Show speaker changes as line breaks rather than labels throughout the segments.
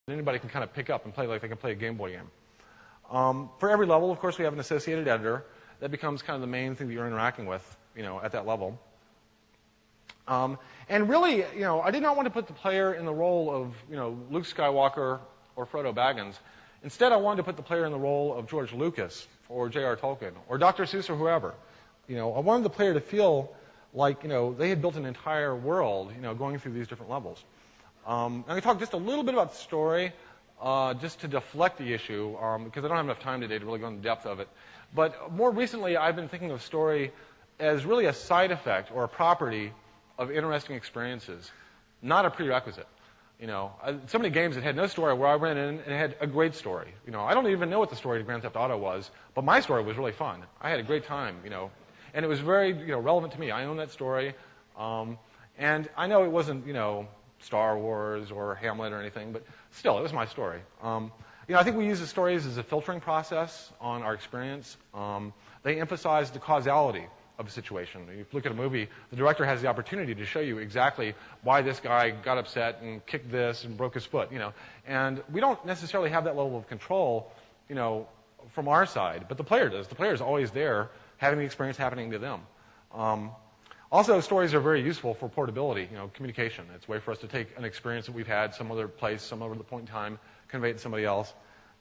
anybody can kind of pick up and play like they can play a Game Boy game. For every level, of course, we have an associated editor that becomes kind of the main thing that you're interacting with, at that level. And really, I did not want to put the player in the role of, Luke Skywalker or Frodo Baggins. Instead, I wanted to put the player in the role of George Lucas or J.R. Tolkien or Dr. Seuss or whoever. I wanted the player to feel like, they had built an entire world, going through these different levels. I'm going to talk just a little bit about the story, just to deflect the issue, because I don't have enough time today to really go into the depth of it. But more recently, I've been thinking of story as really a side effect or a property of interesting experiences, not a prerequisite. So many games that had no story where I went in and had a great story. I don't even know what the story to Grand Theft Auto was, but my story was really fun. I had a great time, and it was very, relevant to me. I own that story, and I know it wasn't, Star Wars or Hamlet or anything, but still, it was my story. I think we use the stories as a filtering process on our experience. They emphasize the causality of a situation. If you look at a movie, the director has the opportunity to show you exactly why this guy got upset and kicked this and broke his foot, And we don't necessarily have that level of control, from our side, but the player does. The player is always there, having the experience happening to them. Also, stories are very useful for portability, communication. It's a way for us to take an experience that we've had some other place, some other point in time, convey it to somebody else.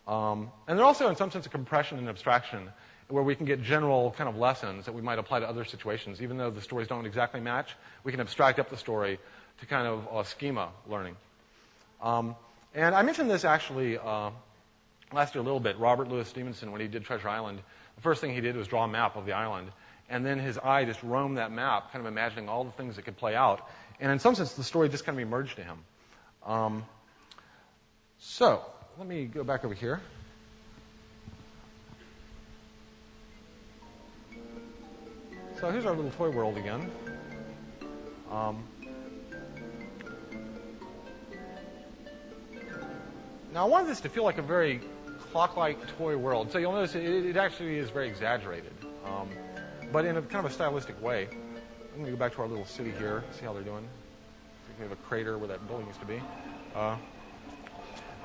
And they're also, in some sense, a compression and abstraction, where we can get general kind of lessons that we might apply to other situations. Even though the stories don't exactly match, we can abstract up the story to kind of schema learning. And I mentioned this actually last year a little bit. Robert Louis Stevenson, when he did Treasure Island, the first thing he did was draw a map of the island. And then his eye just roamed that map, kind of imagining all the things that could play out. And in some sense, the story just kind of emerged to him. So let me go back over here. So here's our little toy world again. Now, I wanted this to feel like a very clock-like toy world. So you'll notice it actually is very exaggerated, but in a kind of a stylistic way. I'm going to go back to our little city here, see how they're doing. We have a crater where that building used to be.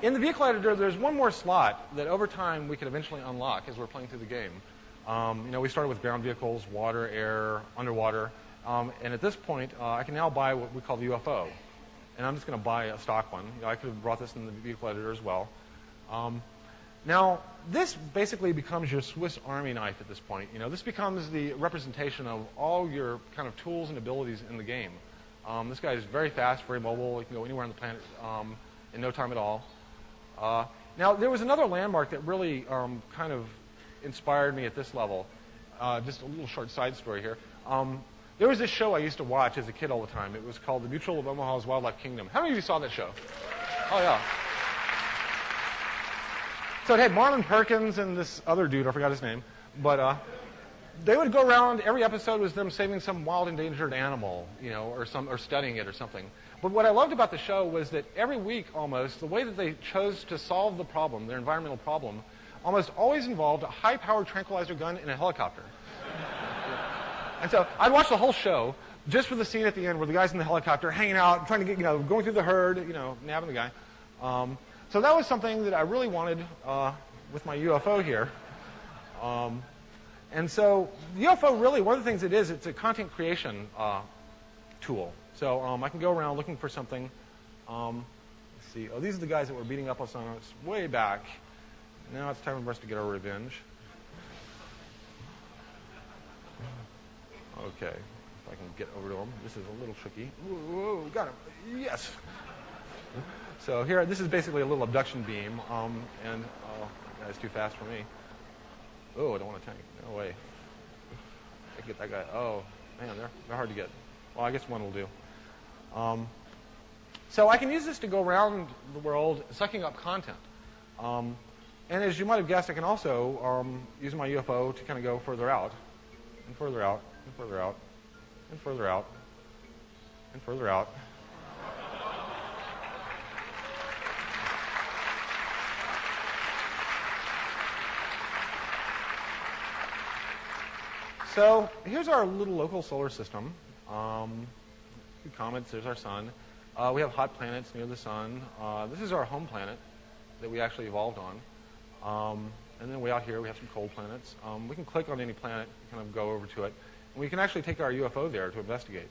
In the vehicle editor, there's one more slot that over time we could eventually unlock as we're playing through the game. We started with ground vehicles, water, air, underwater. And at this point, I can now buy what we call the UFO. And I'm just going to buy a stock one. I could have brought this in the vehicle editor as well. Now, this basically becomes your Swiss Army knife at this point. This becomes the representation of all your kind of tools and abilities in the game. This guy is very fast, very mobile. He can go anywhere on the planet in no time at all. Now, there was another landmark that really kind of inspired me at this level. Just a little short side story here. There was this show I used to watch as a kid all the time. It was called The Mutual of Omaha's Wildlife Kingdom. How many of you saw that show? Oh, yeah. So it had Marlon Perkins and this other dude, I forgot his name. But they would go around, every episode was them saving some wild endangered animal, or studying it or something. But what I loved about the show was that every week almost, the way that they chose to solve the problem, their environmental problem, almost always involved a high-powered tranquilizer gun and a helicopter. And so I'd watch the whole show just for the scene at the end where the guy's in the helicopter hanging out, trying to get, going through the herd, nabbing the guy. So that was something that I really wanted with my UFO here. And so the UFO really, one of the things it is, it's a content creation tool. So I can go around looking for something. Let's see. Oh, these are the guys that were beating up on us way back. Now it's time for us to get our revenge. Okay, if I can get over to them. This is a little tricky. Whoa, got him. Yes. So here, this is basically a little abduction beam, and that guy's too fast for me. Oh, I don't want to tank. No way. I can get that guy. Oh, man, they're hard to get. Well, I guess one will do. So I can use this to go around the world sucking up content. And as you might have guessed, I can also use my UFO to kind of go further out, and further out, and further out, and further out, and further out. So here's our little local solar system. A few comets, there's our sun. We have hot planets near the sun. This is our home planet that we actually evolved on. And then way out here, we have some cold planets. We can click on any planet, kind of go over to it. And we can actually take our UFO there to investigate.